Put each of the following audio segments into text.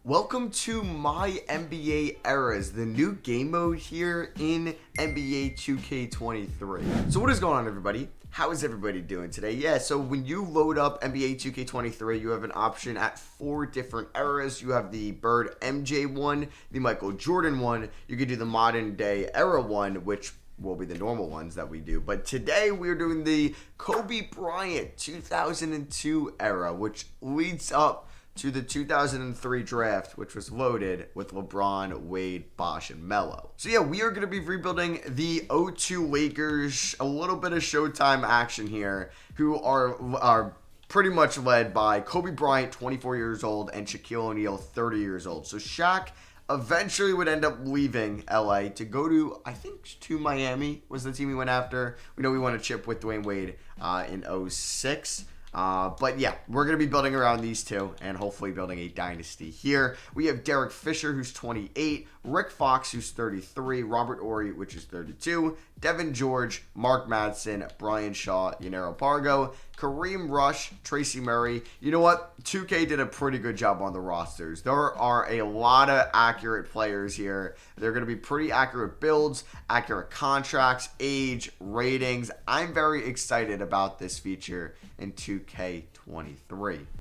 Welcome to my NBA Eras, the new game mode here in NBA 2K23. So what is going on, everybody? How is everybody doing today? Yeah, so when you load up NBA 2K23, you have an option at 4 different eras. You have the Bird MJ one, the Michael Jordan one. You could do the modern day era one, which will be the normal ones that we do. But today we're doing the Kobe Bryant 2002 era, which leads up to the 2003 draft, which was loaded with LeBron, Wade, Bosh, and Melo. So yeah, we are going to be rebuilding the 02 Lakers, a little bit of Showtime action here, who are pretty much led by Kobe Bryant, 24 years old, and Shaquille O'Neal, 30 years old. So Shaq eventually would end up leaving LA to go to, I think, to Miami was the team he went after. We know we won a chip with Dwayne Wade in 06. But yeah, we're going to be building around these two and hopefully building a dynasty here. We have Derek Fisher, who's 28, Rick Fox, who's 33, Robert Horry, which is 32, Devin George, Mark Madsen, Brian Shaw, Yanero Pargo, Kareem Rush, Tracy Murray. You know what? 2K did a pretty good job on the rosters. There are a lot of accurate players here. They're going to be pretty accurate builds, accurate contracts, age, ratings. I'm very excited about this feature in 2K23.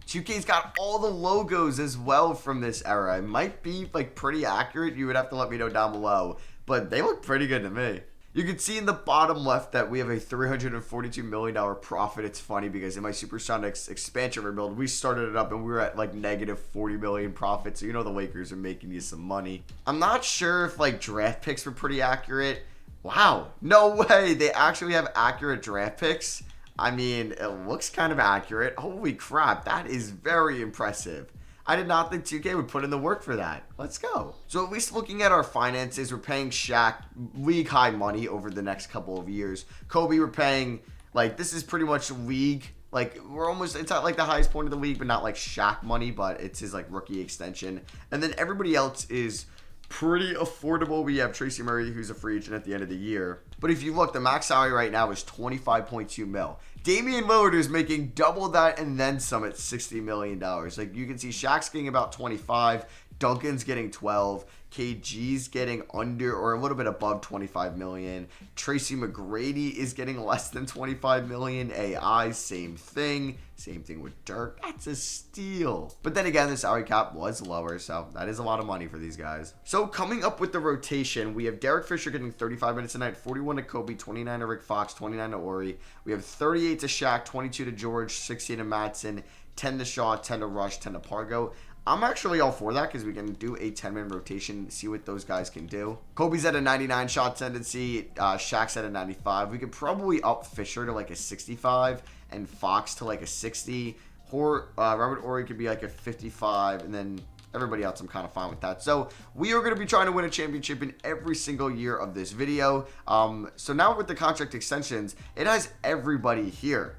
2K's got all the logos as well from this era. It might be like pretty accurate. You would have to let me know down below, but they look pretty good to me. You can see in the bottom left that we have a $342 million profit. It's funny because in my Supersonics expansion rebuild, we started it up and we were at like negative 40 million profit. So you know the Lakers are making you some money. I'm not sure if like draft picks were pretty accurate. Wow, no way. They actually have accurate draft picks. I mean, it looks kind of accurate. Holy crap, that is very impressive. I did not think 2K would put in the work for that. Let's go. So at least looking at our finances, we're paying Shaq league high money over the next couple of years. Kobe, we're paying, like, this is pretty much league. Like, we're almost, it's not like the highest point of the league, but not like Shaq money, but it's his, like, rookie extension. And then everybody else is pretty affordable. We have Tracy Murray, who's a free agent at the end of the year. But if you look, the max salary right now is $25.2 mil. Damian Lillard is making double that and then some at $60 million. Like, you can see Shaq's getting about 25, Duncan's getting 12, KG's getting under or a little bit above 25 million. Tracy McGrady is getting less than 25 million. AI, same thing. Same thing with Dirk. That's a steal. But then again, the salary cap was lower, so that is a lot of money for these guys. So coming up with the rotation, we have Derek Fisher getting 35 minutes a night, 41 to Kobe, 29 to Rick Fox, 29 to Horry. We have 38 to Shaq, 22 to George, 16 to Madsen, 10 to Shaw, 10 to Rush, 10 to Pargo. I'm actually all for that because we can do a 10-man rotation, see what those guys can do. Kobe's at a 99 shot tendency. Shaq's at a 95. We could probably up Fisher to like a 65 and Fox to like a 60. Robert Horry could be like a 55, and then everybody else, I'm kind of fine with that. So we are going to be trying to win a championship in every single year of this video. So now with the contract extensions, it has everybody here.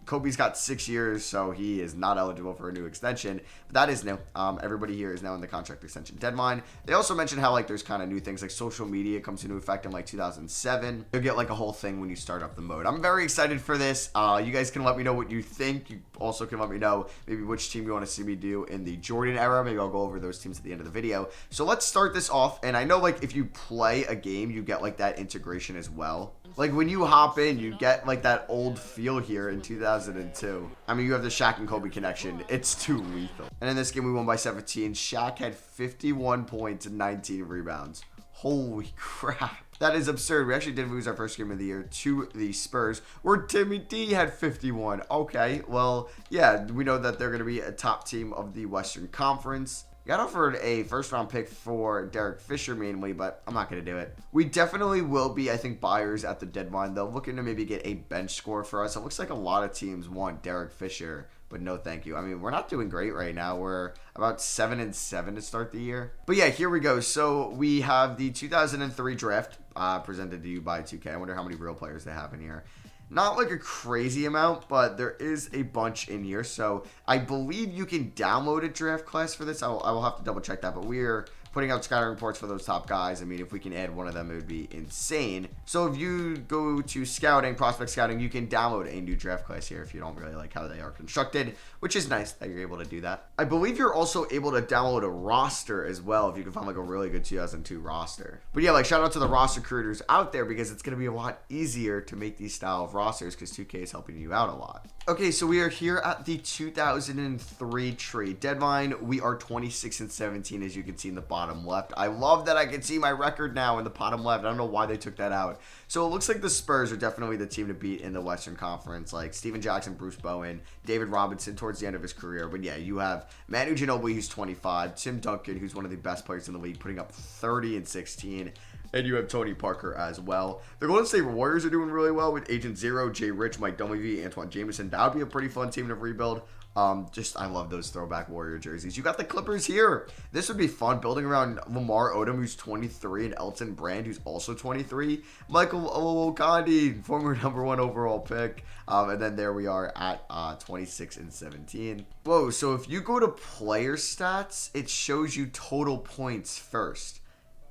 Kobe's got 6 years, so he is not eligible for a new extension. But that is new. Everybody here is now in the contract extension deadline. They also mentioned how like there's kind of new things like social media comes into effect in like 2007. You'll get like a whole thing when you start up the mode. I'm very excited for this. You guys can let me know what you think. You also can let me know maybe which team you want to see me do in the Jordan era. Maybe I'll go over those teams at the end of the video. So let's start this off. And I know like if you play a game, you get like that integration as well. Like when you hop in, you get like that old feel here in 2002. I mean, you have the Shaq and Kobe connection. It's too lethal. And in this game, we won by 17. Shaq had 51 points and 19 rebounds. Holy crap. That is absurd. We actually did lose our first game of the year to the Spurs, where Timmy D had 51. Okay, well, yeah, we know that they're going to be a top team of the Western Conference. Got offered a first-round pick for Derek Fisher mainly, but I'm not going to do it. We definitely will be, I think, buyers at the deadline, though, looking to maybe get a bench score for us. It looks like a lot of teams want Derek Fisher, but no thank you. I mean, we're not doing great right now. We're about 7-7 to start the year. But yeah, here we go. So we have the 2003 draft presented to you by 2K. I wonder how many real players they have in here. Not like a crazy amount, but there is a bunch in here. So I believe you can download a draft class for this. I will have to double check that, but we're putting out scouting reports for those top guys. I mean, if we can add one of them, it would be insane. So if you go to scouting, prospect scouting, you can download a new draft class here if you don't really like how they are constructed, which is nice that you're able to do that. I believe you're also able to download a roster as well if you can find like a really good 2002 roster. But yeah, like shout out to the roster creators out there because it's going to be a lot easier to make these style of rosters because 2K is helping you out a lot. Okay, so we are here at the 2003 trade deadline. We are 26-17 as you can see in the bottom left. I love that I can see my record now in the bottom left. I don't know why they took that out. So it looks like the Spurs are definitely the team to beat in the Western Conference. Like Steven Jackson, Bruce Bowen, David Robinson towards the end of his career. But yeah, you have Manu Ginobili, who's 25, Tim Duncan, who's one of the best players in the league, putting up 30 and 16. And you have Tony Parker as well. The Golden State Warriors are doing really well with Agent Zero, Jay Rich, Mike Dunleavy, Antoine Jameson. That would be a pretty fun team to rebuild. I love those throwback Warrior jerseys. You got the Clippers here. This would be fun, building around Lamar Odom, who's 23, and Elton Brand, who's also 23. Michael Olowokandi, former #1 overall pick. And then there we are at 26-17. Whoa, so if you go to player stats, it shows you total points first.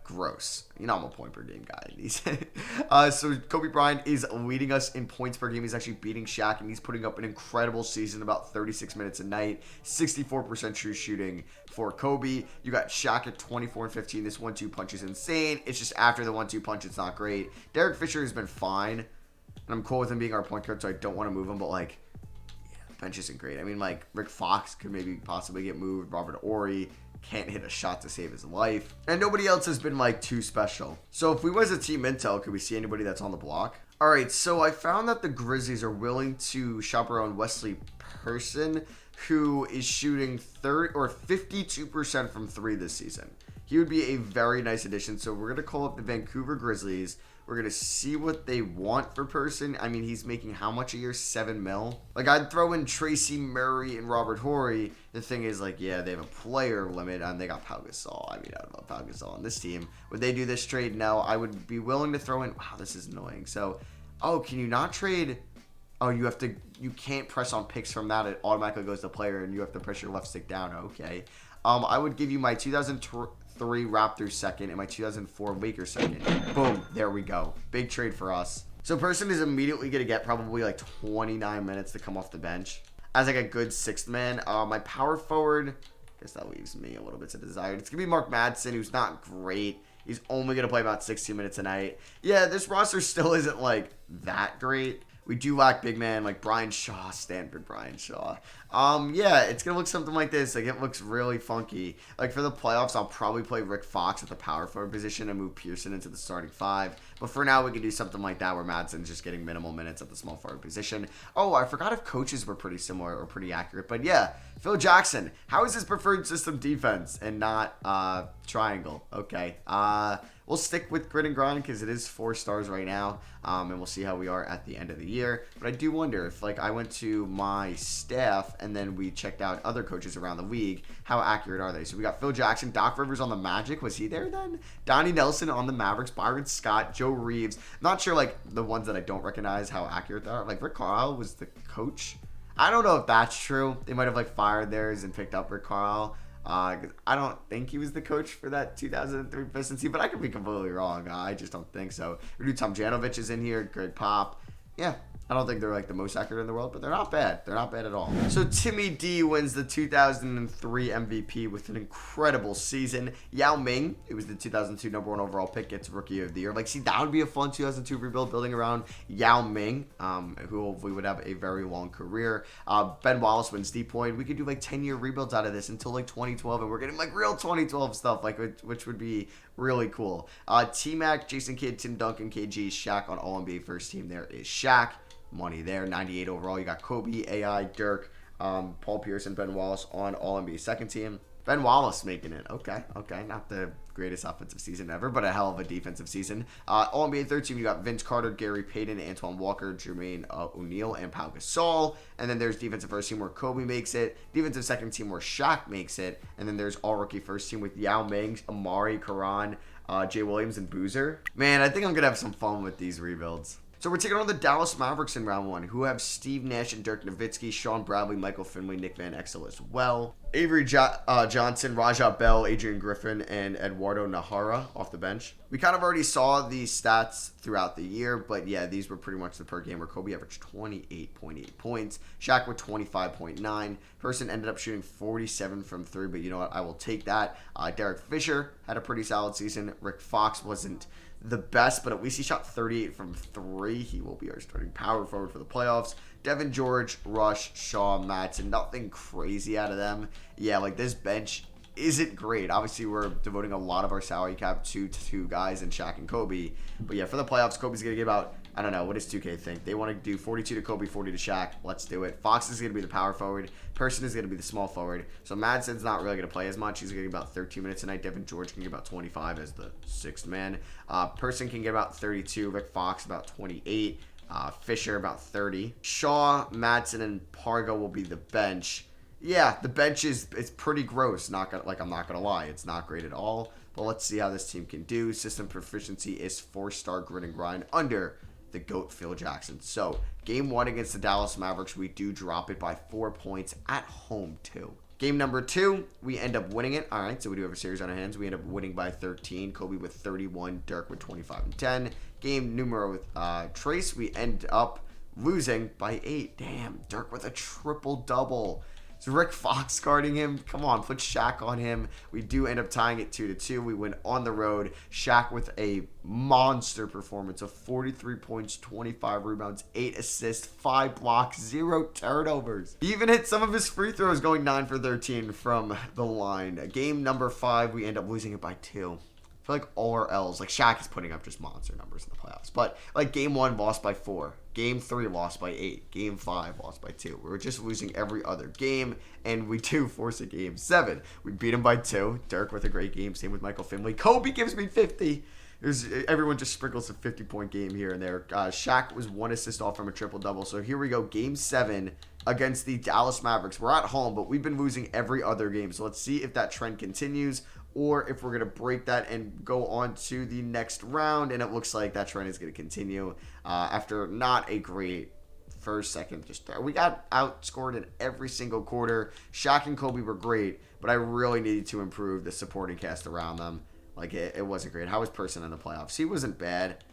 Gross. You know I'm a point per game guy. So Kobe Bryant is leading us in points per game. He's actually beating Shaq, and he's putting up an incredible season, about 36 minutes a night, 64% true shooting for Kobe. You got Shaq at 24 and 15. This 1-2 punch is insane. It's just after the 1-2 punch, it's not great. Derek Fisher has been fine, and I'm cool with him being our point guard, so I don't want to move him, but like, yeah, bench isn't great. I mean, like, Rick Fox could maybe possibly get moved. Robert Horry can't hit a shot to save his life. And nobody else has been like too special. So if we was a team intel, could we see anybody that's on the block? All right, so I found that the Grizzlies are willing to shop around Wesley Person, who is shooting 52% from 3 this season. He would be a very nice addition. So we're going to call up the Vancouver Grizzlies. We're going to see what they want for Person. I mean, he's making how much a year? $7 million? Like, I'd throw in Tracy Murray and Robert Horry. The thing is, like, yeah, they have a player limit, and they got Pau Gasol. I mean, I don't know Pau Gasol on this team. Would they do this trade? No. I would be willing to throw in... Wow, this is annoying. So, oh, can you not trade... Oh, you can't press on picks from that. It automatically goes to player, and you have to press your left stick down. Okay. I would give you my 2003 Raptors second and my 2004 Lakers second. Boom. There we go. Big trade for us. So Person is immediately going to get probably like 29 minutes to come off the bench as like a good sixth man. My power forward, I guess that leaves me a little bit to desired. It's going to be Mark Madsen, who's not great. He's only going to play about 16 minutes a night. Yeah, this roster still isn't like that great. We do lack big man like Brian Shaw, Stanford Brian Shaw. Yeah, it's going to look something like this. Like, it looks really funky. Like, for the playoffs, I'll probably play Rick Fox at the power forward position and move Pearson into the starting 5. But for now, we can do something like that where Madsen's just getting minimal minutes at the small forward position. Oh, I forgot if coaches were pretty similar or pretty accurate. But yeah, Phil Jackson. How is his preferred system defense and not triangle? Okay. We'll stick with grit and grind because it is 4 stars right now, and we'll see how we are at the end of the year. But I do wonder if, like, I went to my staff and then we checked out other coaches around the league, how accurate are they? So we got Phil Jackson, Doc Rivers on the Magic. Was he there then? Donnie Nelson on the Mavericks, Byron Scott, Joe Reeves. Not sure, like, the ones that I don't recognize how accurate they are. Like, Rick Carlisle was the coach. I don't know if that's true. They might have, like, fired theirs and picked up Rick Carlisle. I don't think he was the coach for that 2003 Pistons team, but I could be completely wrong. I just don't think so. We do Tom Janovich is in here, Greg Pop. Yeah, I don't think they're like the most accurate in the world, but they're not bad. They're not bad at all. So Timmy D wins the 2003 MVP with an incredible season. Yao Ming, who was the 2002 #1 overall pick, gets Rookie of the Year. Like, see, that would be a fun 2002 rebuild building around Yao Ming, who hopefully would have a very long career. Ben Wallace wins D point. We could do like 10-year rebuilds out of this until like 2012, and we're getting like real 2012 stuff, like which would be really cool. T-Mac, Jason Kidd, Tim Duncan, KG, Shaq on All-NBA first team. There is Shaq. Money there. 98 overall. You got Kobe, AI, Dirk, Paul Pierce, and Ben Wallace on All-NBA second team. Ben Wallace making it. Okay. Not the greatest offensive season ever, but a hell of a defensive season. All-NBA third team, you got Vince Carter, Gary Payton, Antoine Walker, Jermaine O'Neal, and Pau Gasol. And then there's defensive first team where Kobe makes it. Defensive second team where Shaq makes it. And then there's all-rookie first team with Yao Ming, Amari, Karan, Jay Williams, and Boozer. Man, I think I'm going to have some fun with these rebuilds. So we're taking on the Dallas Mavericks in round 1, who have Steve Nash and Dirk Nowitzki, Sean Bradley, Michael Finley, Nick Van Exel as well. Johnson, Rajah Bell, Adrian Griffin, and Eduardo Nahara off the bench. We kind of already saw these stats throughout the year, but yeah, these were pretty much the per game where Kobe averaged 28.8 points. Shaq with 25.9. Person ended up shooting 47 from 3, but you know what? I will take that. Derek Fisher had a pretty solid season. Rick Fox wasn't the best, but at least he shot 38 from 3. He will be our starting power forward for the playoffs. Devin George, Rush, Shaw, Matson, nothing crazy out of them. Yeah, like this bench isn't great. Obviously, we're devoting a lot of our salary cap to two guys in Shaq and Kobe. But yeah, for the playoffs, Kobe's going to give out, I don't know, what does 2K think? They want to do 42 to Kobe, 40 to Shaq. Let's do it. Fox is going to be the power forward. Person is going to be the small forward. So Madson's not really going to play as much. He's going to get about 13 minutes tonight. Devin George can get about 25 as the sixth man. Person can get about 32. Rick Fox about 28. Fisher about 30. Shaw, Madsen, and Pargo will be the bench. Yeah, the bench is pretty gross. I'm not gonna lie, it's not great at all. But let's see how this team can do. System proficiency is 4-star grit and grind under the GOAT Phil Jackson. So game 1 against the Dallas Mavericks, we do drop it by 4 points at home too. Game number 2, we end up winning it. All right, so we do have a series on our hands. We end up winning by 13. Kobe with 31, Dirk with 25 and 10. Game numero with Trace, we end up losing by 8. Damn, Dirk with a triple-double. So Rick Fox guarding him. Come on, put Shaq on him. We do end up tying it 2-2. We win on the road. Shaq with a monster performance of 43 points, 25 rebounds, 8 assists, 5 blocks, 0 turnovers. He even hit some of his free throws, going 9 for 13 from the line. Game number 5, we end up losing it by 2. I feel like all our L's, like Shaq is putting up just monster numbers in the playoffs. But like game 1 lost by 4. Game 3 lost by 8. Game 5 lost by 2. We're just losing every other game, and we do force a game 7. We beat him by 2. Dirk with a great game. Same with Michael Finley. Kobe gives me 50. Everyone just sprinkles a 50-point game here and there. Shaq was 1 assist off from a triple-double. So here we go. Game 7 against the Dallas Mavericks. We're at home, but we've been losing every other game. So let's see if that trend continues, or if we're going to break that and go on to the next round. And it looks like that trend is going to continue after not a great first, second, just third. We got outscored in every single quarter. Shaq and Kobe were great, but I really needed to improve the supporting cast around them. Like, it wasn't great. How was Person in the playoffs? He wasn't bad.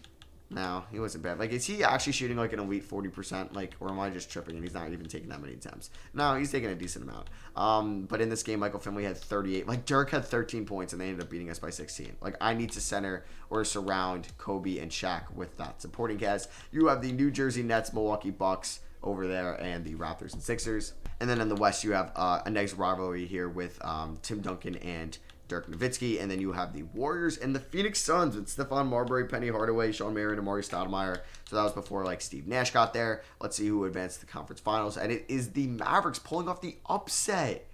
No, he wasn't bad. Like, is he actually shooting like an elite 40%? Like, or am I just tripping and he's not even taking that many attempts? No, he's taking a decent amount. But in this game, Michael Finley had 38. Like, Dirk had 13 points and they ended up beating us by 16. Like, I need to center or surround Kobe and Shaq with that supporting cast. You have the New Jersey Nets, Milwaukee Bucks over there, and the Raptors and Sixers. And then in the West, you have a nice rivalry here with Tim Duncan and Dirk Nowitzki, and then you have the Warriors and the Phoenix Suns with Stephon Marbury, Penny Hardaway, Sean Marion, and Amari Stoudemire. So that was before like Steve Nash got there. Let's see who advanced to the conference finals, and it is the Mavericks pulling off the upset.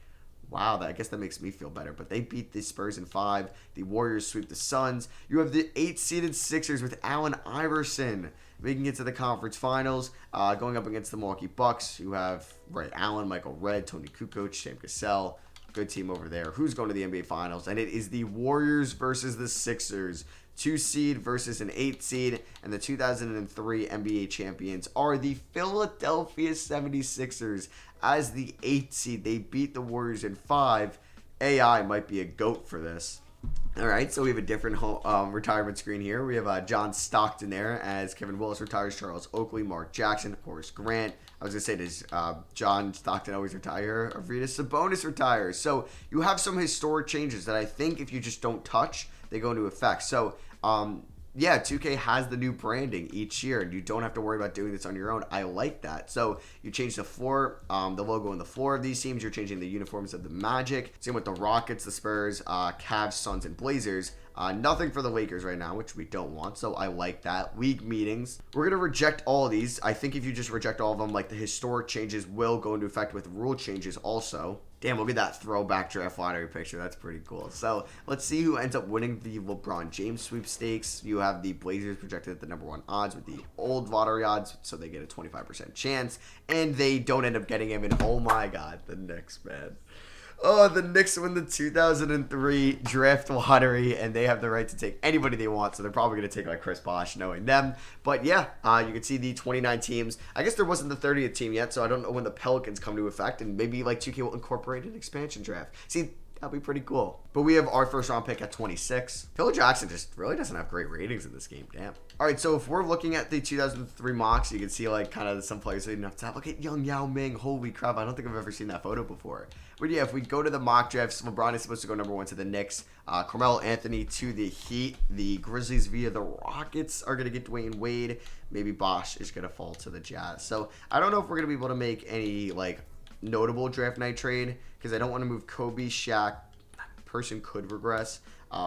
Wow, I guess that makes me feel better. But they beat the Spurs in 5. The Warriors sweep the Suns. You have the 8-seeded Sixers with Allen Iverson making it to the conference finals, going up against the Milwaukee Bucks. You have Ray Allen, Michael Redd, Tony Kukoc, Sam Cassell. Good team over there. Who's going to the NBA Finals? And it is the Warriors versus the Sixers. 2 seed versus an 8 seed. And the 2003 NBA champions are the Philadelphia 76ers. As the 8 seed, they beat the Warriors in 5. AI might be a GOAT for this. All right, so we have a different retirement screen here. We have John Stockton there as Kevin Willis retires, Charles Oakley, Mark Jackson, Horace Grant. I was going to say, does John Stockton always retire? Arvydas Sabonis retires. So you have some historic changes that I think if you just don't touch, they go into effect. So, yeah, 2K has the new branding each year, and you don't have to worry about doing this on your own. I like that. So you change the floor, the logo on the floor of these teams. You're changing the uniforms of the Magic. Same with the Rockets, the Spurs, Cavs, Suns, and Blazers. Nothing for the Lakers right now, which we don't want, so I like that. League meetings. We're going to reject all of these. I think if you just reject all of them, like the historic changes will go into effect with rule changes also. Damn, look at that throwback draft lottery picture. That's pretty cool. So let's see who ends up winning the LeBron James sweepstakes. You have the Blazers projected at the number 1 odds with the old lottery odds, so they get a 25% chance, and they don't end up getting him. And oh my God, the Knicks, man. Oh, the Knicks win the 2003 draft lottery, and they have the right to take anybody they want, so they're probably going to take like Chris Bosh, knowing them. But yeah, you can see the 29 teams. I guess there wasn't the 30th team yet, so I don't know when the Pelicans come to effect, and maybe like 2K will incorporate an expansion draft. See, that'll be pretty cool. But we have our first round pick at 26. Phil Jackson just really doesn't have great ratings in this game. Damn. All right, so if we're looking at the 2003 mocks, you can see like kind of some players they didn't have to have. Look at Young Yao Ming. Holy crap, I don't think I've ever seen that photo before. But yeah, if we go to the mock drafts, LeBron is supposed to go number 1 to the Knicks. Carmelo Anthony to the Heat. The Grizzlies via the Rockets are going to get Dwayne Wade. Maybe Bosh is going to fall to the Jazz. So I don't know if we're going to be able to make any like notable draft night trade because I don't want to move Kobe, Shaq. Person could regress.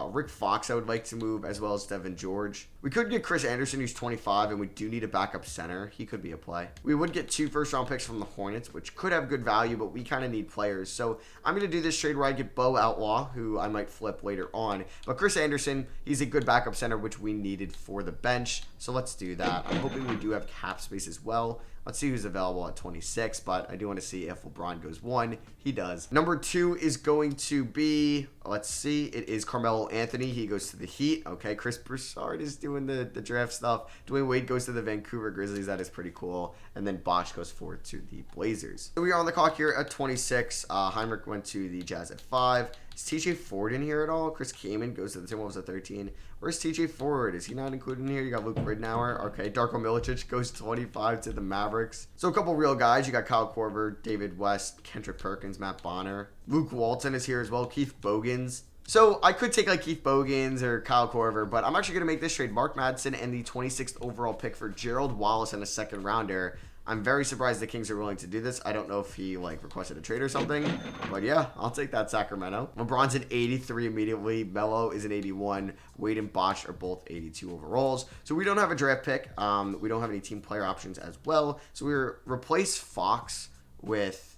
Rick Fox I would like to move, as well as Devin George. We could get Chris Anderson, who's 25, and we do need a backup center. He could be a play. We would get 2 first-round picks from the Hornets, which could have good value, but we kind of need players. So I'm going to do this trade where I get Bo Outlaw, who I might flip later on. But Chris Anderson, he's a good backup center, which we needed for the bench. So let's do that. I'm hoping we do have cap space as well. Let's see who's available at 26, but I do want to see if LeBron goes 1. He does. Number 2 is going to be, let's see, it is Carmelo Anthony. He goes to the Heat. Okay, Chris Broussard is doing the draft stuff. Dwayne Wade goes to the Vancouver Grizzlies. That is pretty cool. And then Bosh goes forward to the Blazers. So we are on the clock here at 26. Heinrich went to the Jazz at 5. Is TJ Ford in here at all? Chris Kaman goes to the Timberwolves at 13. Where's TJ Ford? Is he not included in here? You got Luke Ridnour. Okay, Darko Milicic goes 25 to the Mavericks. So a couple real guys. You got Kyle Korver, David West, Kendrick Perkins, Matt Bonner. Luke Walton is here as well. Keith Bogans. So I could take like Keith Bogans or Kyle Korver, but I'm actually going to make this trade. Mark Madsen and the 26th overall pick for Gerald Wallace and a second rounder. I'm very surprised the Kings are willing to do this. I don't know if he like requested a trade or something, but yeah, I'll take that, Sacramento. LeBron's an 83 immediately. Melo is an 81. Wade and Bosh are both 82 overalls. So we don't have a draft pick. We don't have any team player options as well. So we're replace Fox with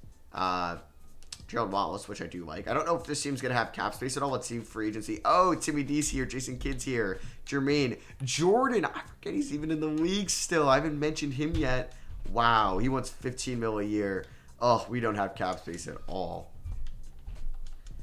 Gerald Wallace, which I do like. I don't know if this team's going to have cap space at all. Let's see free agency. Oh, Timmy D's here. Jason Kidd's here. Jermaine. Jordan. I forget he's even in the league still. I haven't mentioned him yet. Wow, he wants $15 million a year. Oh, we don't have cap space at all.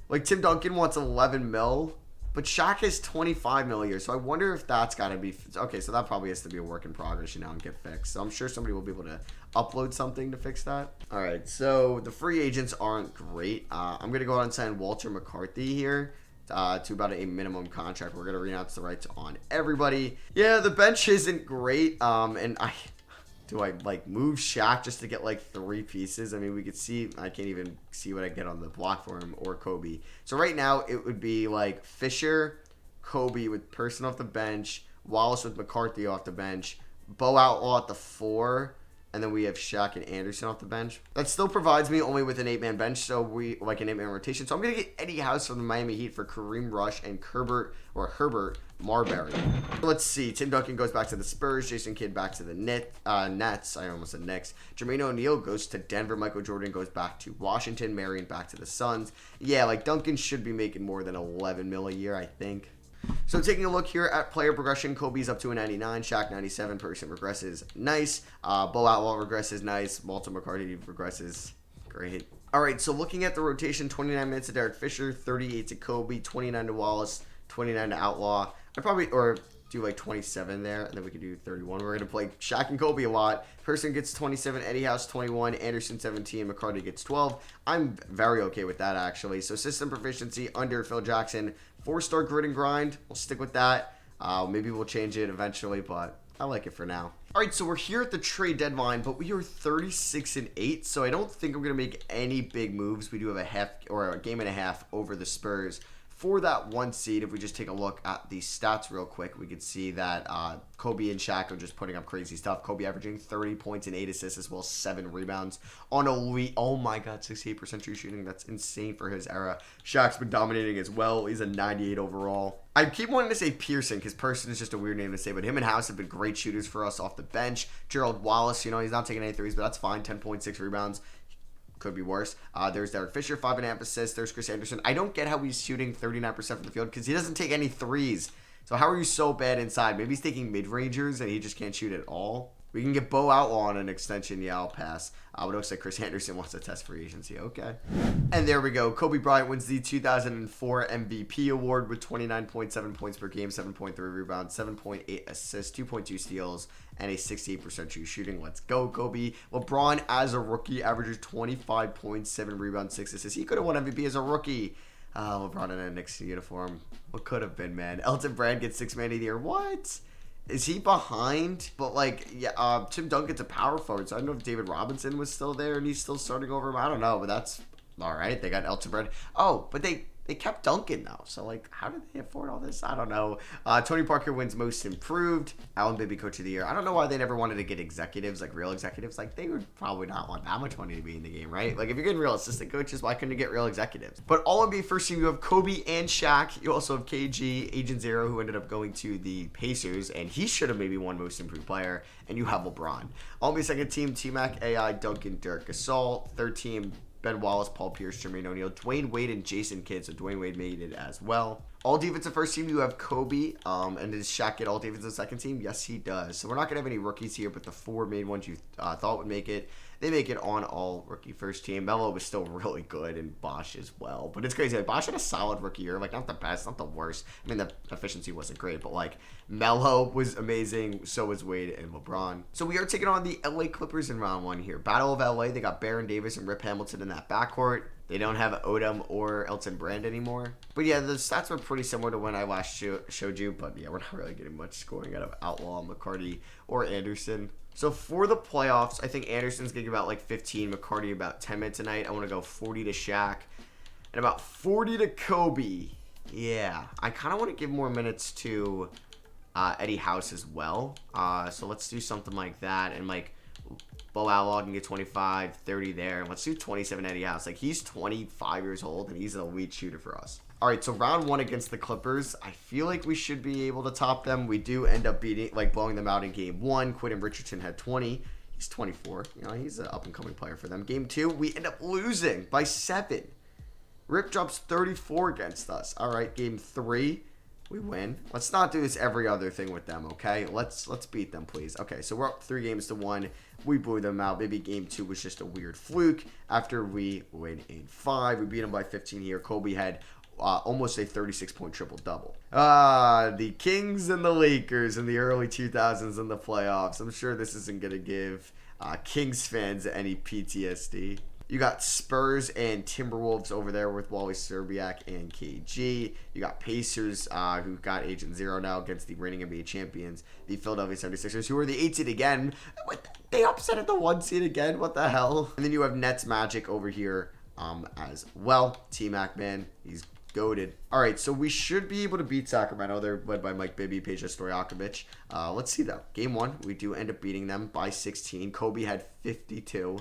Like, Tim Duncan wants $11 million, but Shaq has $25 million a year. So I wonder if that's got to be... Okay, so that probably has to be a work in progress, and get fixed. So I'm sure somebody will be able to upload something to fix that. All right, so the free agents aren't great. I'm going to go out and sign Walter McCarthy here. To about a minimum contract. We're going to renounce the rights on everybody. Yeah, the bench isn't great. And do I like move Shaq just to get like 3 pieces? I mean, we could see, I can't even see what I get on the block for him, or Kobe. So right now it would be like Fisher, Kobe with Person off the bench, Wallace with McCarthy off the bench, Bo Outlaw at the 4, and then we have Shaq and Anderson off the bench. That still provides me only with an 8-man bench, so we like an 8-man rotation. So I'm going to get Eddie House from the Miami Heat for Kareem Rush and Herbert Marbury. Let's see. Tim Duncan goes back to the Spurs. Jason Kidd back to the Nets. I almost said Knicks. Jermaine O'Neal goes to Denver. Michael Jordan goes back to Washington. Marion back to the Suns. Yeah, like Duncan should be making more than $11 million a year, I think. So taking a look here at player progression, Kobe's up to a 99, Shaq 97, Person regresses, nice. Bo Outlaw regresses, nice. Walter McCarthy regresses, great. All right, so looking at the rotation, 29 minutes to Derek Fisher, 38 to Kobe, 29 to Wallace, 29 to Outlaw. I'd probably, or do like 27 there, and then we could do 31. We're going to play Shaq and Kobe a lot. Person gets 27, Eddie House 21, Anderson 17, McCarty gets 12. I'm very okay with that, actually. So system proficiency under Phil Jackson, 4-star grit and grind. We'll stick with that. Maybe we'll change it eventually, but I like it for now. All right, so we're here at the trade deadline, but we are 36-8, so I don't think I'm going to make any big moves. We do have a game and a half over the Spurs. For that 1 seed, if we just take a look at the stats real quick, we could see that Kobe and Shaq are just putting up crazy stuff. Kobe averaging 30 points and 8 assists as well as 7 rebounds on oh my god, 68% true shooting. That's insane for his era. Shaq's been dominating as well. He's a 98 overall. I keep wanting to say Pearson because Person is just a weird name to say, but him and House have been great shooters for us off the bench. Gerald Wallace, he's not taking any threes, but that's fine. 10.6 rebounds. Could be worse. There's Derek Fisher, 5.5 assists. There's Chris Anderson. I don't get how he's shooting 39% from the field because he doesn't take any threes. So how are you so bad inside? Maybe he's taking mid-rangers and he just can't shoot at all. We can get Bo Outlaw on an extension. Yeah, I'll pass. But it looks like Chris Anderson wants to test free agency. Okay. And there we go. Kobe Bryant wins the 2004 MVP award with 29.7 points per game, 7.3 rebounds, 7.8 assists, 2.2 steals, and a 68% true shooting. Let's go, Kobe. LeBron, as a rookie, averages 25.7 rebounds, 6 assists. He could have won MVP as a rookie. LeBron in a Knicks uniform. What could have been, man? Elton Brand gets 6th man of the year. What? Is he behind? But, like, yeah, Tim Duncan's a power forward, so I don't know if David Robinson was still there and he's still starting over him. I don't know, but that's all right. They got Elton Brand. Oh, but they kept Duncan, though. So, like, how did they afford all this? I don't know. Tony Parker wins most improved. Allen Bibby coach of the year. I don't know why they never wanted to get executives, like real executives. Like, they would probably not want that much money to be in the game, right? Like, if you're getting real assistant coaches, why couldn't you get real executives? But all NBA first team, you have Kobe and Shaq. You also have KG, Agent Zero, who ended up going to the Pacers, and he should have maybe won most improved player. And you have LeBron. All NBA second team, T-Mac, AI, Duncan, Dirk Gasol. Third team, Ben Wallace, Paul Pierce, Jermaine O'Neal, Dwayne Wade, and Jason Kidd. So Dwayne Wade made it as well. All defensive first team, you have Kobe. And does Shaq get all defensive second team? Yes, he does. So we're not going to have any rookies here, but the 4 main ones you thought would make it, they make it on all rookie first team. Melo was still really good, and Bosch as well. But it's crazy. Like, Bosch had a solid rookie year. Like, not the best, not the worst. I mean, the efficiency wasn't great, but, like, Melo was amazing. So was Wade and LeBron. So we are taking on the LA Clippers in round 1 here. Battle of LA. They got Baron Davis and Rip Hamilton in that backcourt. They don't have Odom or Elton Brand anymore. But yeah, the stats were pretty similar to when I last showed you. But yeah, we're not really getting much scoring out of Outlaw, McCarty, or Anderson. So for the playoffs, I think Anderson's going to give about like 15, McCarty about 10 minutes a night. I want to go 40 to Shaq and about 40 to Kobe. Yeah, I kind of want to give more minutes to Eddie House as well. So let's do something like that. And like Bo Outlaw can get 25, 30 there. And let's do 27 Eddie House. Like, he's 25 years old and he's an elite shooter for us. All right, so round 1 against the Clippers, I feel like we should be able to top them. We do end up blowing them out in game 1. Quentin Richardson had 20. He's 24. You know, he's an up-and-coming player for them. Game 2, we end up losing by 7. Rip drops 34 against us. All right, game 3, we win. Let's not do this every other thing with them, okay? Let's beat them, please. Okay, so we're up 3-1. We blew them out. Maybe game 2 was just a weird fluke. After we win in 5, we beat them by 15 here. Kobe had almost a 36-point triple-double. The Kings and the Lakers in the early 2000s in the playoffs. I'm sure this isn't going to give Kings fans any PTSD. You got Spurs and Timberwolves over there with Wally Szczerbiak and KG. You got Pacers, who got Agent Zero now against the reigning NBA champions, the Philadelphia 76ers, who are the 8 seed again. They upset at the 1 seed again. What the hell? And then you have Nets Magic over here as well. T-Mac, man, he's goated. All right, so we should be able to beat Sacramento. They're led by Mike Bibby, Peja Stojakovic. Let's see, though. Game 1, we do end up beating them by 16. Kobe had 52.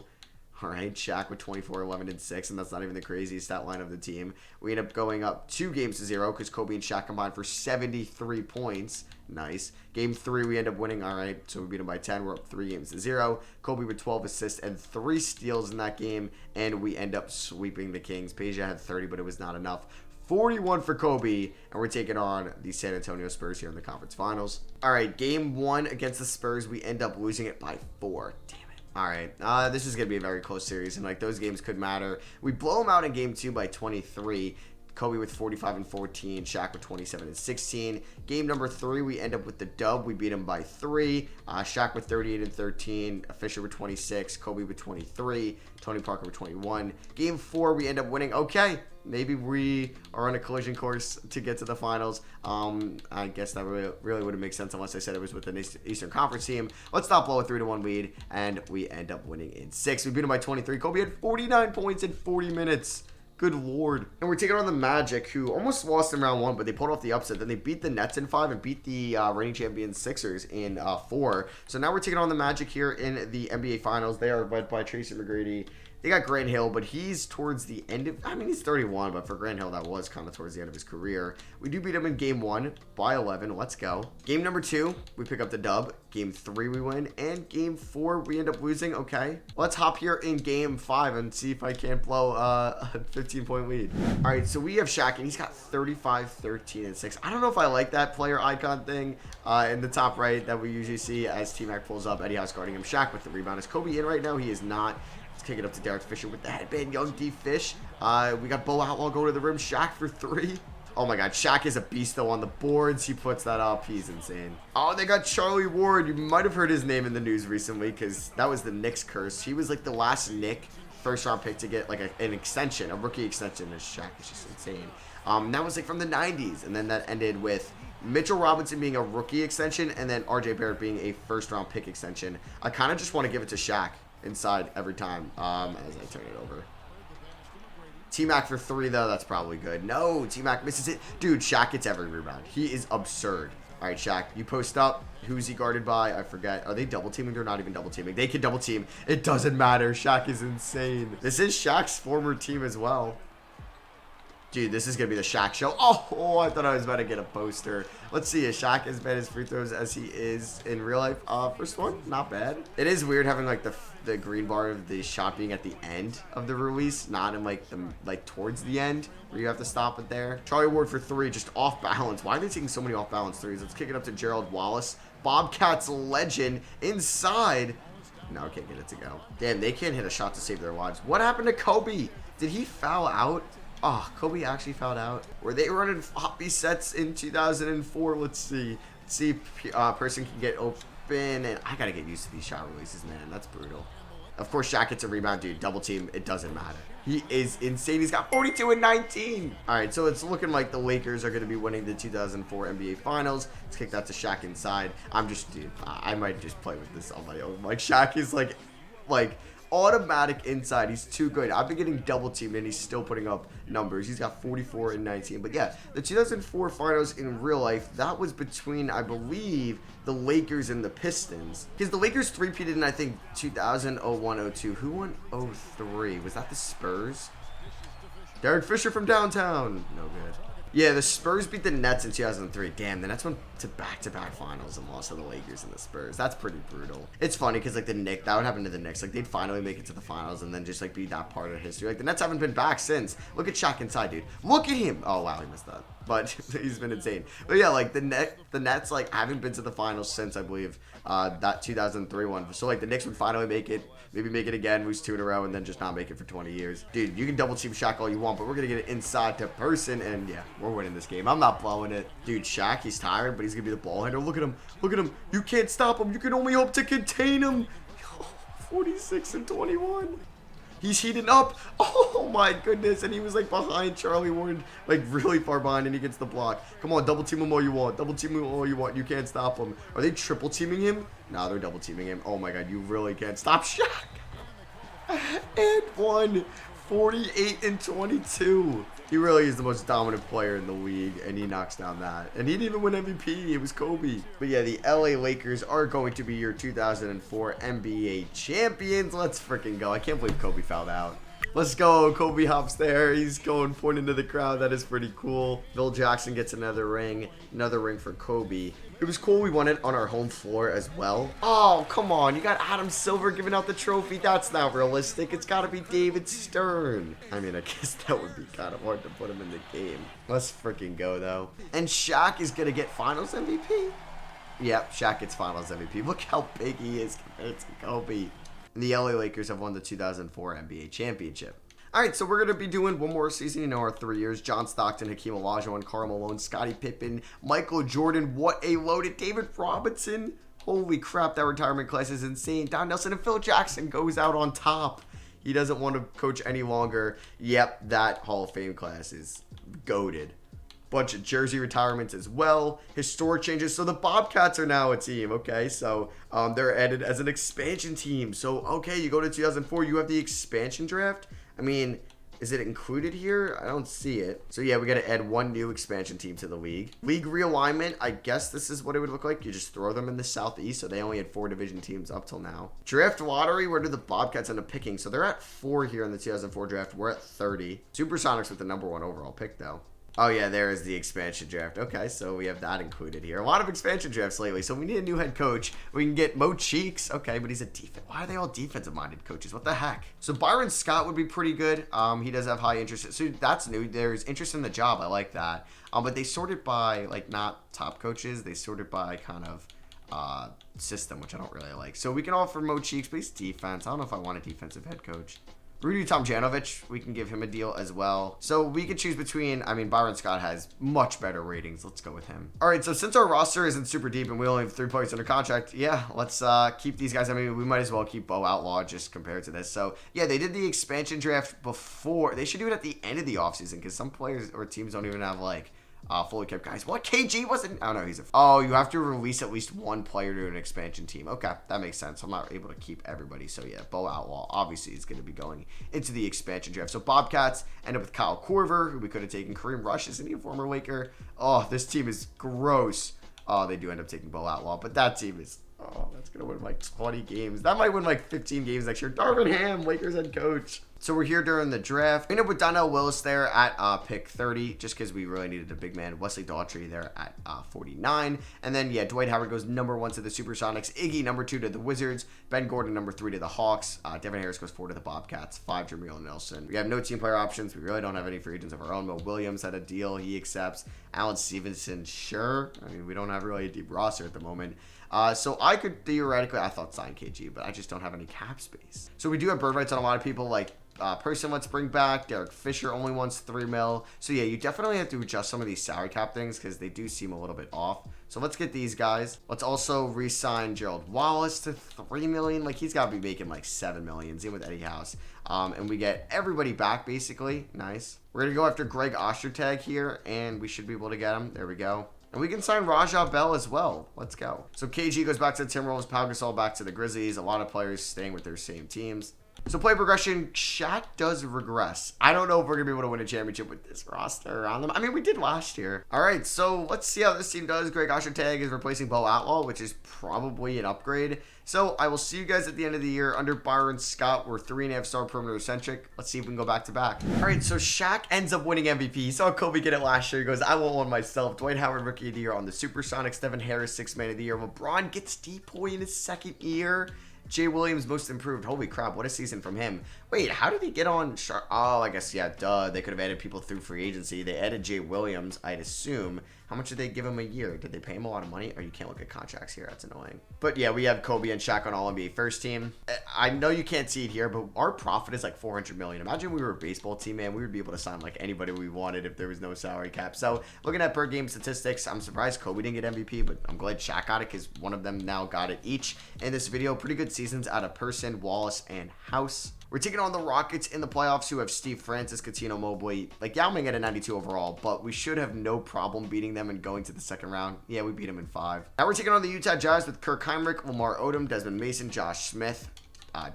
All right, Shaq with 24, 11, and 6, and that's not even the craziest stat line of the team. We end up going up 2-0 because Kobe and Shaq combined for 73 points. Nice. Game 3, we end up winning. All right, so we beat them by 10. We're up 3-0. Kobe with 12 assists and 3 steals in that game, and we end up sweeping the Kings. Peja had 30, but it was not enough. 41 for Kobe, and we're taking on the San Antonio Spurs here in the conference finals. All right, game 1 against the Spurs, we end up losing it by 4. Damn it. All right, this is going to be a very close series, and like those games could matter. We blow them out in game 2 by 23. Kobe with 45 and 14, Shaq with 27 and 16. Game number 3, we end up with the dub. We beat him by 3. Shaq with 38 and 13, Fisher with 26, Kobe with 23, Tony Parker with 21. Game 4, we end up winning. Okay, maybe we are on a collision course to get to the finals. I guess that really wouldn't make sense unless I said it was with an Eastern Conference team. Let's not blow a 3-1 lead, and we end up winning in 6. We beat him by 23. Kobe had 49 points in 40 minutes. Good lord. And we're taking on the Magic, who almost lost in round 1, but they pulled off the upset. Then they beat the Nets in 5 and beat the reigning champions Sixers in 4. So now we're taking on the Magic here in the NBA Finals. They are led by Tracy McGrady They got Grant Hill, but he's towards the end of, I mean, he's 31, but for Grant Hill, that was kind of towards the end of his career. We do beat him in game 1 by 11. Let's go. Game number 2, we pick up the dub. Game 3, we win. And game 4, we end up losing. Okay. Let's hop here in game 5 and see if I can't blow a 15-point lead. All right, so we have Shaq, and he's got 35, 13, and 6. I don't know if I like that player icon thing in the top right that we usually see as T-Mac pulls up. Eddie House guarding him. Shaq with the rebound. Is Kobe in right now? He is not. Let's kick it up to Derek Fisher with the headband. Young D Fish. We got Bo Outlaw go to the rim. Shaq for 3. Oh my God, Shaq is a beast though on the boards. He puts that up. He's insane. Oh, they got Charlie Ward. You might have heard his name in the news recently because that was the Knicks curse. He was like the last Knick first round pick to get like an extension, a rookie extension. As Shaq is just insane. That was like from the 90s, and then that ended with Mitchell Robinson being a rookie extension and then RJ Barrett being a first round pick extension. I kind of just want to give it to Shaq inside every time as I turn it over. T-Mac for 3, though. That's probably good. No, T-Mac misses it. Dude, Shaq gets every rebound. He is absurd. All right, Shaq, you post up. Who's he guarded by? I forget. Are they double teaming? They're not even double teaming. They can double team. It doesn't matter. Shaq is insane. This is Shaq's former team as well. Dude, this is going to be the Shaq show. Oh, I thought I was about to get a poster. Let's see. Is Shaq as bad as free throws as he is in real life? First one, not bad. It is weird having like the green bar of the shot being at the end of the release, not in like towards the end where you have to stop it there. Charlie Ward for 3, just off balance. Why are they taking so many off balance threes? Let's kick it up to Gerald Wallace. Bobcats legend inside. No, can't get it to go. Damn, they can't hit a shot to save their lives. What happened to Kobe? Did he foul out? Oh, Kobe actually fouled out. Were they running floppy sets in 2004? Let's see. Let's see if person can get open. And I got to get used to these shot releases, man. That's brutal. Of course, Shaq gets a rebound. Dude, double team. It doesn't matter. He is insane. He's got 42 and 19. All right, so it's looking like the Lakers are going to be winning the 2004 NBA Finals. Let's kick that to Shaq inside. Dude, I might just play with this on my own. Like, Shaq is like automatic inside. He's too good. I've been getting double teamed and he's still putting up numbers. He's got 44 and 19. But yeah, the 2004 finals in real life, that was between, I believe, the Lakers and the Pistons. Because the Lakers three-peated in, I think, 2000, 01, 02. Who won 03? Was that the Spurs? Derek Fisher from downtown. No good. Yeah, the Spurs beat the Nets in 2003. Damn, the Nets went to back-to-back finals and lost to the Lakers and the Spurs. That's pretty brutal. It's funny because, like, the Knicks, that would happen to the Knicks. Like, they'd finally make it to the finals and then just, like, be that part of history. Like, the Nets haven't been back since. Look at Shaq inside, dude. Look at him. Oh, wow, he missed that. But he's been insane. But, yeah, like, the Nets, like, haven't been to the finals since, I believe, that 2003 one. So, like, the Knicks would finally make it. Maybe make it again, lose 2 in a row, and then just not make it for 20 years. Dude, you can double team Shaq all you want, but we're going to get it inside to person, and yeah, we're winning this game. I'm not blowing it. Dude, Shaq, he's tired, but he's going to be the ball handler. Look at him. Look at him. You can't stop him. You can only hope to contain him. 46 and 21. He's heating up. Oh, my goodness. And he was, like, behind Charlie Ward, like, really far behind, and he gets the block. Come on, double team him all you want. Double team him all you want. You can't stop him. Are they triple teaming him? No, they're double teaming him. Oh, my God. You really can't stop Shaq. And 1. 48 and 22. He really is the most dominant player in the league, and he knocks down that. And he didn't even win MVP. It was Kobe. But yeah, the LA Lakers are going to be your 2004 NBA champions. Let's freaking go. I can't believe Kobe fouled out. Let's go. Kobe hops there. He's going pointing to the crowd. That is pretty cool. Phil Jackson gets another ring. Another ring for Kobe. It was cool we won it on our home floor as well. Oh, come on. You got Adam Silver giving out the trophy. That's not realistic. It's got to be David Stern. I mean, I guess that would be kind of hard to put him in the game. Let's freaking go, though. And Shaq is going to get Finals MVP. Yep, Shaq gets Finals MVP. Look how big he is compared to Kobe. The LA Lakers have won the 2004 NBA championship. All right, so we're going to be doing one more season, you know, our 3 years. John Stockton, Hakeem Olajuwon, Karl Malone, Scottie Pippen, Michael Jordan. What a loaded David Robinson. Holy crap, that retirement class is insane. Don Nelson and Phil Jackson goes out on top. He doesn't want to coach any longer. Yep, that Hall of Fame class is goated. Bunch of jersey retirements as well. Historic changes. So the Bobcats are now a team, okay? So they're added as an expansion team. So, okay, you go to 2004, you have the expansion draft. I mean, Is it included here? I don't see it. So yeah, we got to add one new expansion team to the league. League realignment, I guess this is what it would look like. You just throw them in the Southeast, so they only had 4 division teams up till now. Draft lottery, where did the Bobcats end up picking? So they're at 4 here in the 2004 draft. We're at 30. Supersonics with the number 1 overall pick, though. Oh, yeah, there is the expansion draft. Okay, so we have that included here. A lot of expansion drafts lately, so we need a new head coach. We can get Mo Cheeks. Okay, but he's a defense. Why are they all defensive-minded coaches? What the heck? So Byron Scott would be pretty good. He does have high interest. So that's new. There's interest in the job. I like that. But they sort it by, like, not top coaches. They sort it by kind of system, which I don't really like. So we can offer Mo Cheeks, but he's defense. I don't know if I want a defensive head coach. Rudy Tomjanovich, we can give him a deal as well. So we could choose between, I mean, Byron Scott has much better ratings. Let's go with him. All right, so since our roster isn't super deep and we only have 3 players under contract, yeah, let's keep these guys. I mean, we might as well keep Bo Outlaw just compared to this. So, yeah, they did the expansion draft before. They should do it at the end of the offseason because some players or teams don't even have, like, fully kept guys. What? KG wasn't? Oh, no, oh, you have to release at least 1 player to an expansion team. Okay, that makes sense. I'm not able to keep everybody. So, yeah, Bo Outlaw obviously is going to be going into the expansion draft. So, Bobcats end up with Kyle Korver, who we could have taken. Kareem Rush, isn't he a former Laker? Oh, this team is gross. Oh, they do end up taking Bo Outlaw, but that team is... Oh, that's going to win like 20 games. That might win like 15 games next year. Darvin Ham, Lakers head coach. So we're here during the draft. We end up with Donnell Willis there at pick 30, just because we really needed a big man. Wesley Daughtry there at 49. And then, yeah, Dwight Howard goes number 1 to the Supersonics. Iggy number 2 to the Wizards. Ben Gordon number 3 to the Hawks. Devin Harris goes 4 to the Bobcats. 5 Jameer Nelson. We have no team player options. We really don't have any free agents of our own. Mo Williams had a deal. He accepts. Alan Stevenson, sure. I mean, we don't have really a deep roster at the moment. So I could theoretically, I thought sign KG, but I just don't have any cap space. So we do have bird rights on a lot of people, like Person let's bring back. Derek Fisher only wants $3 million. So yeah, you definitely have to adjust some of these salary cap things because they do seem a little bit off. So let's get these guys. Let's also re-sign Gerald Wallace to $3 million. Like he's got to be making like $7 million. Same with Eddie House. And we get everybody back basically. Nice. We're gonna go after Greg Ostertag here, and we should be able to get him. There we go. And we can sign Rajah Bell as well. Let's go. So KG goes back to the Timberwolves. Pau Gasol back to the Grizzlies. A lot of players staying with their same teams. So play progression, Shaq does regress. I don't know if we're going to be able to win a championship with this roster around them. I mean, we did last year. All right, so let's see how this team does. Greg Ostertag is replacing Bo Outlaw, which is probably an upgrade. So I will see you guys at the end of the year. Under Byron Scott, we're 3.5-star perimeter centric. Let's see if we can go back to back. All right, so Shaq ends up winning MVP. He saw Kobe get it last year. He goes, I want one myself. Dwight Howard, Rookie of the Year on the Supersonics. Devin Harris, 6th Man of the Year. LeBron gets DPOY in his 2nd year. Jay Williams, most improved. Holy crap, what a season from him. Wait, how did he get on? Oh, I guess, yeah, duh. They could have added people through free agency. They added Jay Williams, I'd assume. How much did they give him a year? Did they pay him a lot of money? Or you can't look at contracts here. That's annoying. But yeah, we have Kobe and Shaq on All-NBA first team. I know you can't see it here, but our profit is like $400 million. Imagine we were a baseball team, man. We would be able to sign like anybody we wanted if there was no salary cap. So looking at per game statistics, I'm surprised Kobe didn't get MVP, but I'm glad Shaq got it because one of them now got it each in this video. Pretty good seasons out of Person, Wallace, and House. We're taking on the Rockets in the playoffs, who have Steve Francis, Coutinho, Mobley, like Yao Ming at a 92 overall, but we should have no problem beating them and going to the second round. Yeah, we beat them in 5. Now we're taking on the Utah Jazz with Kirk Heinrich, Lamar Odom, Desmond Mason, Josh Smith,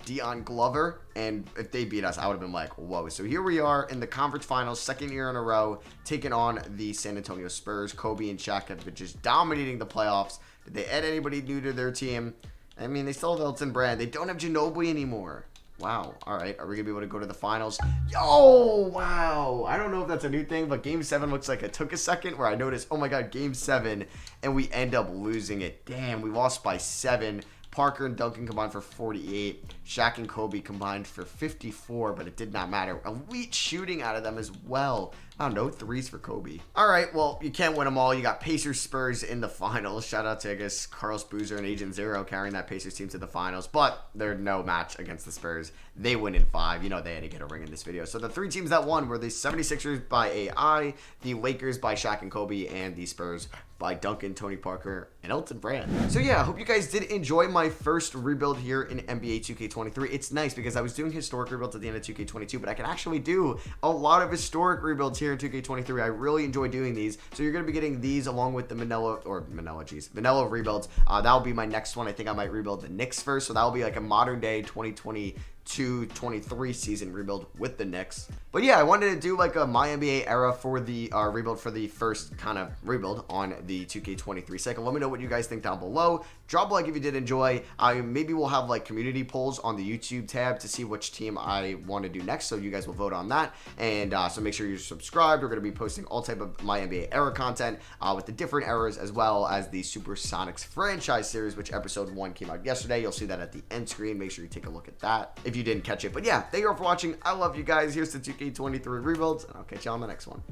Dion Glover, and if they beat us, I would have been like, whoa. So here we are in the conference finals, 2nd year in a row, taking on the San Antonio Spurs. Kobe and Shaq have been just dominating the playoffs. Did they add anybody new to their team? I mean, they still have Elton Brand. They don't have Ginobili anymore. Wow. All right. Are we going to be able to go to the finals? Yo, wow. I don't know if that's a new thing, but Game 7 looks like it took a second where I noticed, oh my God, Game 7, and we end up losing it. Damn, we lost by 7. Parker and Duncan combined for 48. Shaq and Kobe combined for 54, but it did not matter. Elite shooting out of them as well. I don't know, 3s for Kobe. All right, well, you can't win them all. You got Pacers Spurs in the finals. Shout out to, I guess, Carlos Boozer and Agent Zero carrying that Pacers team to the finals, but they're no match against the Spurs. They win in 5. You know they had to get a ring in this video. So the 3 teams that won were the 76ers by AI, the Lakers by Shaq and Kobe, and the Spurs by Duncan, Tony Parker, and Elton Brand. So yeah, I hope you guys did enjoy my first rebuild here in NBA 2K23. It's nice because I was doing historic rebuilds at the end of 2K22, but I can actually do a lot of historic rebuilds here in 2K23. I really enjoy doing these. So you're going to be getting these along with the vanilla rebuilds. That'll be my next one. I think I might rebuild the Knicks first. So that'll be like a modern day 2022 22-23 season rebuild with the Knicks. But yeah, I wanted to do like a My NBA era for the rebuild for the first kind of rebuild on the 2K23 cycle. Let me know what you guys think down below. Drop a like if you did enjoy. Maybe we'll have like community polls on the YouTube tab to see which team I want to do next, so you guys will vote on that. And so make sure you're subscribed. We're going to be posting all type of My NBA era content with the different eras, as well as the Supersonics franchise series, which episode 1 came out yesterday. You'll see that at the end screen. Make sure you take a look at that if you didn't catch it. But yeah, thank you all for watching. I love you guys. Here's the 2K23 rebuilds, and I'll catch you on the next one.